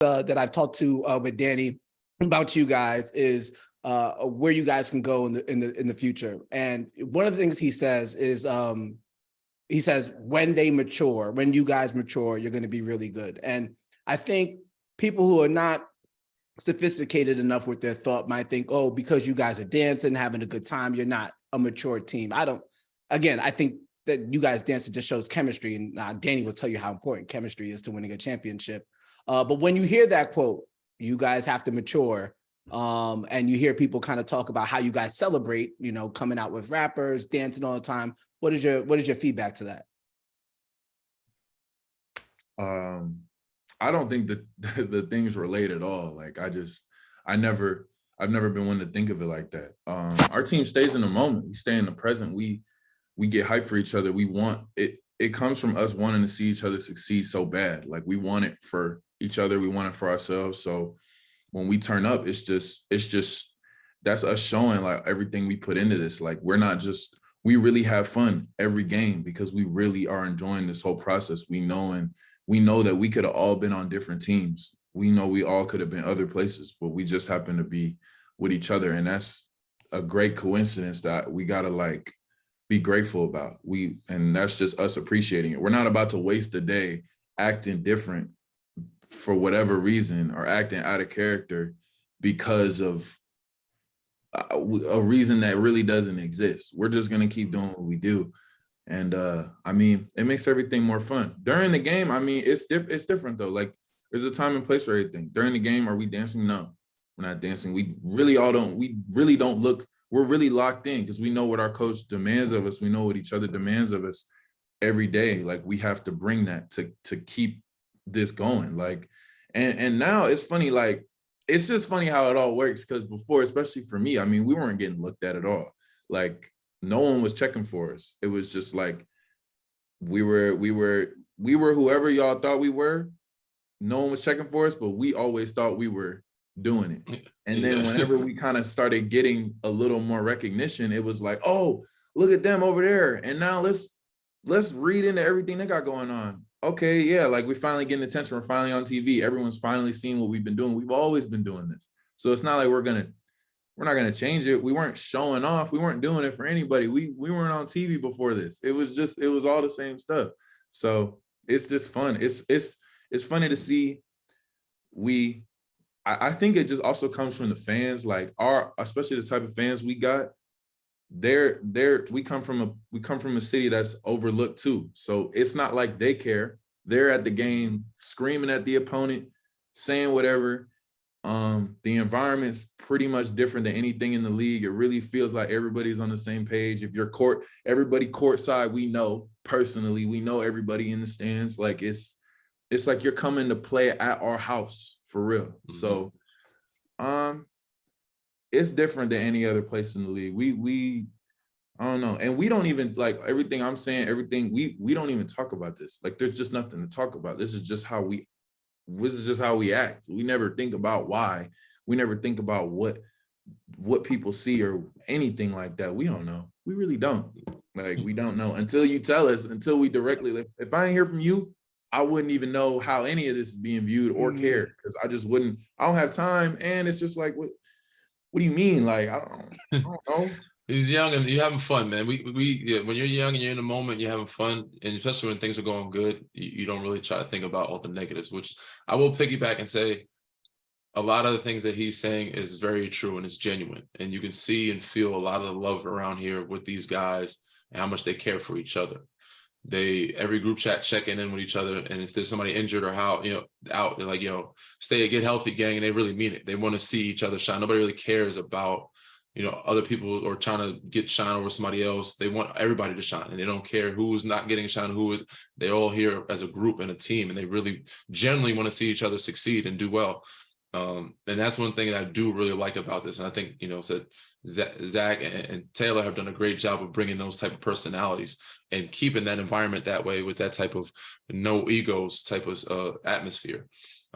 that I've talked to with Danny about you guys is where you guys can go in the future. And one of the things he says is he says when you guys mature, you're going to be really good. And I think people who are not sophisticated enough with their thought might think, oh, because you guys are dancing, having a good time, you're not a mature team. I think that you guys dancing just shows chemistry. And Danny will tell you how important chemistry is to winning a championship. But when you hear that quote, you guys have to mature. And you hear people kind of talk about how you guys celebrate, coming out with rappers, dancing all the time. What is your feedback to that? I don't think that the things relate at all. Like I've never been one to think of it like that. Our team stays in the moment. We stay in the present. We get hyped for each other. We want it. It comes from us wanting to see each other succeed so bad. Like we want it for each other. We want it for ourselves. So when we turn up, it's just that's us showing like everything we put into this. Like we really have fun every game because we really are enjoying this whole process. We know that we could have all been on different teams. We know we all could have been other places, but we just happen to be with each other. And that's a great coincidence that we got to like be grateful about. And that's just us appreciating it. We're not about to waste a day acting different for whatever reason or acting out of character because of a reason that really doesn't exist. We're just going to keep doing what we do. And it makes everything more fun. During the game, it's different though. Like there's a time and place for everything. During the game, are we dancing? No, we're not dancing. We really don't look, we're really locked in because we know what our coach demands of us. We know what each other demands of us every day. Like we have to bring that to keep this going. Like, and now it's funny, like, it's just funny how it all works. Cause before, especially for me, we weren't getting looked at all. Like no one was checking for us. It was just like, we were whoever y'all thought we were. No one was checking for us, but we always thought we were doing it. And then whenever we kind of started getting a little more recognition, it was like, oh, look at them over there. And now let's read into everything they got going on. Okay, yeah, like we finally getting attention. We're finally on TV. Everyone's finally seeing what we've been doing. We've always been doing this. So it's not like we're not gonna change it. We weren't showing off. We weren't doing it for anybody. We weren't on TV before this. It was all the same stuff. So it's just fun. It's funny to see. I think it just also comes from the fans, like especially the type of fans we got. We come from a city that's overlooked too. So it's not like they care. They're at the game screaming at the opponent, saying whatever. The environment's pretty much different than anything in the league. It really feels like everybody's on the same page. If you're everybody courtside, we know personally, we know everybody in the stands. Like it's like you're coming to play at our house for real. Mm-hmm. So it's different than any other place in the league. We I don't know. And we don't even, like, everything I'm saying, we don't even talk about this. Like there's just nothing to talk about. This is just how we act. We never think about why. We never think about what people see or anything like that. We don't know. We really don't. Like we don't know until you tell us, until we directly, if I ain't hear from you, I wouldn't even know how any of this is being viewed or care, because I don't have time. And it's just like, what do you mean? Like, I don't know. He's young and you're having fun, man. When you're young and you're in the moment, you're having fun. And especially when things are going good, you don't really try to think about all the negatives, which I will piggyback and say a lot of the things that he's saying is very true and it's genuine. And you can see and feel a lot of the love around here with these guys and how much they care for each other. Every group chat checking in with each other. And if there's somebody injured or out, they're like, get healthy, gang. And they really mean it. They want to see each other shine. Nobody really cares about, other people or trying to get shine over somebody else. They want everybody to shine and they don't care who's not getting shine, they're all here as a group and a team. And they really generally want to see each other succeed and do well. And that's one thing that I do really like about this. And I think, Zach and Taylor have done a great job of bringing those type of personalities and keeping that environment that way with that type of no egos type of atmosphere.